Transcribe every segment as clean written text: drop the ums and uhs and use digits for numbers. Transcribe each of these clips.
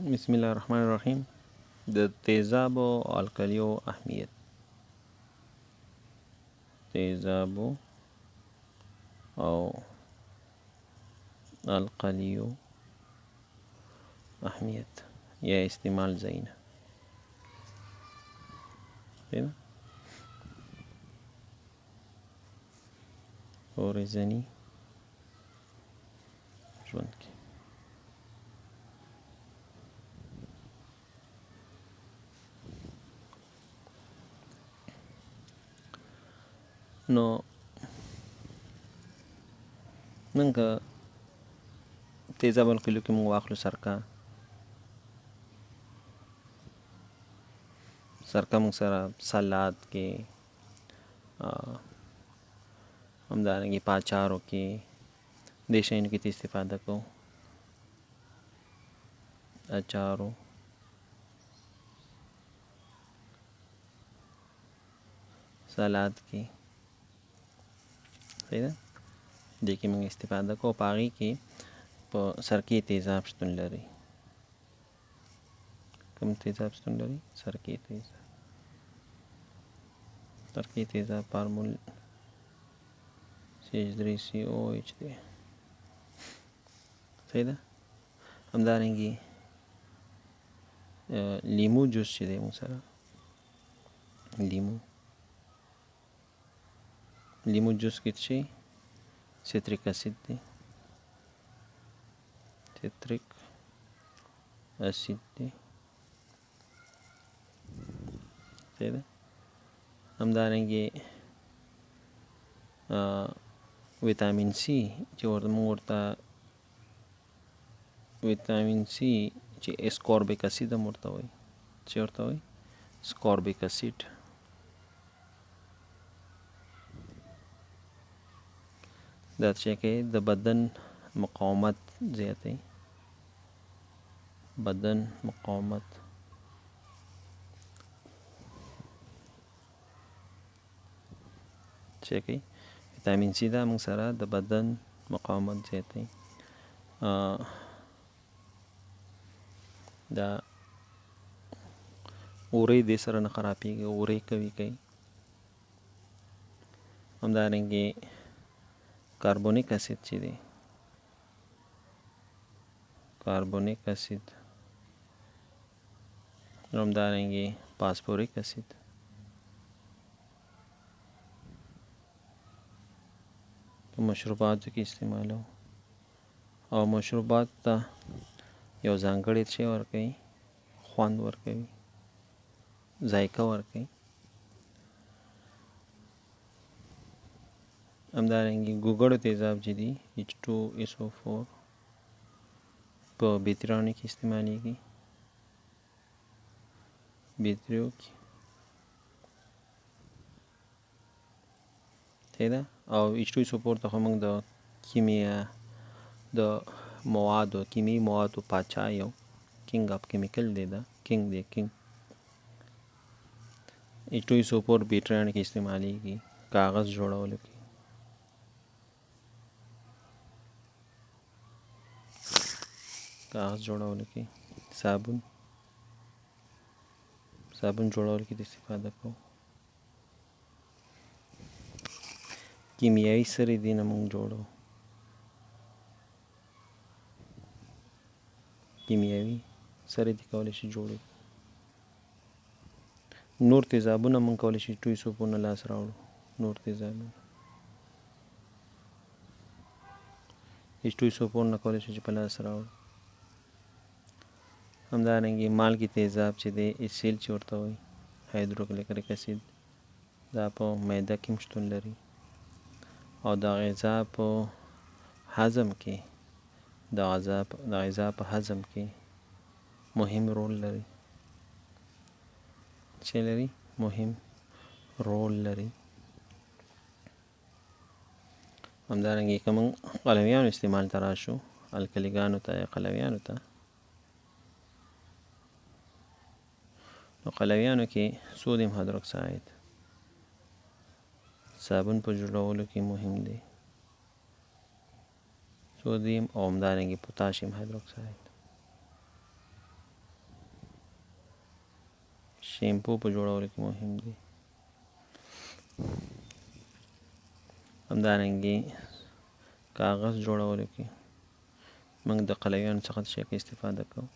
بسم الله الرحمن الرحیم. د تیزابو او القلیو اهمیت. تیزابو او القلیو اهمیت یا استعمال ځایونه. ورځيني ژوند کې نو نن که تیزاب القلیو کې موږ واخلو سرکه موږ سره سلاد کې همدارنګه په اچارو کې دې شیانو کې استفاده کوو. اچارو سلاد کې صحیح ده، دې کې موږ استفاده کوو. په هغې کې په سرکې تیزاب شتون لري. کوم تیزاب شتون لري؟ سرکې تیزاب فارمول CH3COH دی. صحیح ده. همدارنګه لیمو جوس چې دی موږ سره لیمو جوس کې څه سیتریک اسید دی. صحیح ده. همدارنګه ویټامین سی چې ویټامین سی چې اسکوربیک اسید هم ورته وایي. چې ورته وایي اسکوربیک اسید. دا چې کې د بدن مقاومت زیاتوي. بدن مقاومت چې کې ویټامین سی دا موږ سره د بدن مقاومت زیاتوي. دا اورې دې سره نه خرابېږي، اورې قوي کوي. همدارنګه کاربونیک اسید چې دی، کاربونیک اسید، همدارنګه فاسفوریک اسید. مشروباتو کې استعمالو او مشروبات ته یو ځانګړی شی ورکوي، خوند ورکوي، ذایقه ورکوي. همدارنګه ګوګړو تیزاب چې دي H2SO4 په بیتریانو کې استعمالیږي. بیتریو کې صحیح ده. او H2SO4 ته موږ د کیمیاوي موادو پاچا یو کینګ اف کیمیکل دی. دا کینګ H2SO4 بیټریانو کې استعمالیږي. کاغذ جوړولو کې، صابون جوړولو کې استفاده کوو. کیمیاوي سرې دي نه موږ جوړو. کیمیاوي سرې دي کولی شي جوړو. نور تیزابونه موږ کولی شي H2SO4 نه لاس راوړو. نور تیزابونه H2SO4 نه کولی شي چې په لاس راوړو. همدارنګه مالګې تیزاب چې دی HCl چې ورته وایي، هایدروکلوریک اسید، دا په معده کې شتون لري او د غذا په هضم کې مهم رول لري. چې لري مهم رول لري. همدارنګه که موږ قلویانو استعمال ته راشو، القلیګانو ته یا قلویانو ته، نو قلویانو کې سودیم هایدروکساید صابون په جوړولو کې مهم دی. سودیم او همدارنګه پوتاشیم هایدروکساید. شیمپو په جوړولو کې مهم دي. همدارنګې کاغذ جوړولو کې موږ د قلیانو څخه څه شي کې استفاده کوو.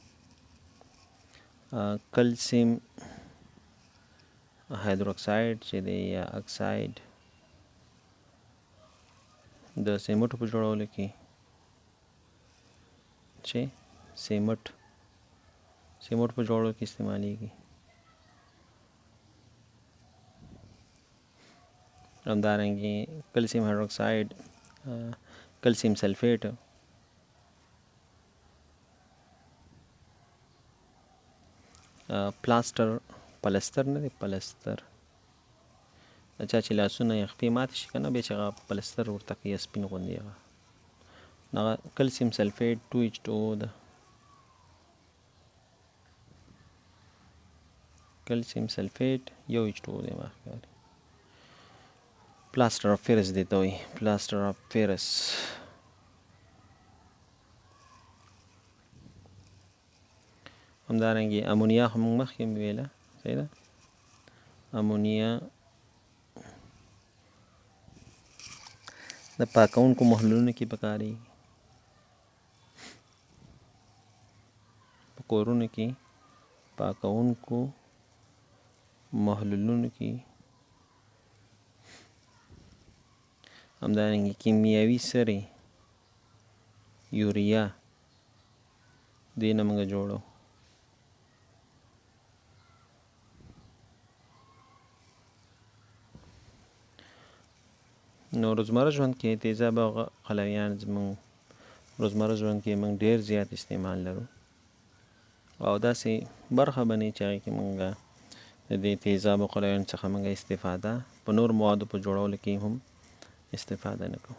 کلسیم هایدروکساید چې دی یا اکساید د سیمټو په جوړولو کې چې سیمټ په جوړولو کې استعمالیږي. همدارنګې کلسیم هایدروکساید، کلسیم سلفیټ پلستر نه دی، پلستر د چا چې لاسونه یې خپې ماتې شي که نه، بیا چې هغه پلستر ورته کوي سپین غوندې، هغه کلسیم سلفیټ 2H2O ده. کلسیم سلفیټ 1H2O دی ما ښکاري. پلاستر آف پیرس دی ته وایي، پلاستر آف پیرس. همدارنګې امونیا هم موږ مخکې ویله، صحیح ده. امونیا د پاکونکو محلولونو کې پکارېږي، په کورونو کې پاکونکو محلولونو کې. همدارنګې کیمیاوي سرې یوریا دې نه موږ جوړو. نو روزمره ژوند کې تیزاب او قلویان زموږ روزمره ژوند کې موږ ډېر زیات استعمال لرو، او داسې برخه به نه وي چې هغې کې موږ د دې تیزاب او قلویانو څخه موږ استفاده په نور موادو په جوړولو کې هم استفاده نه کوو.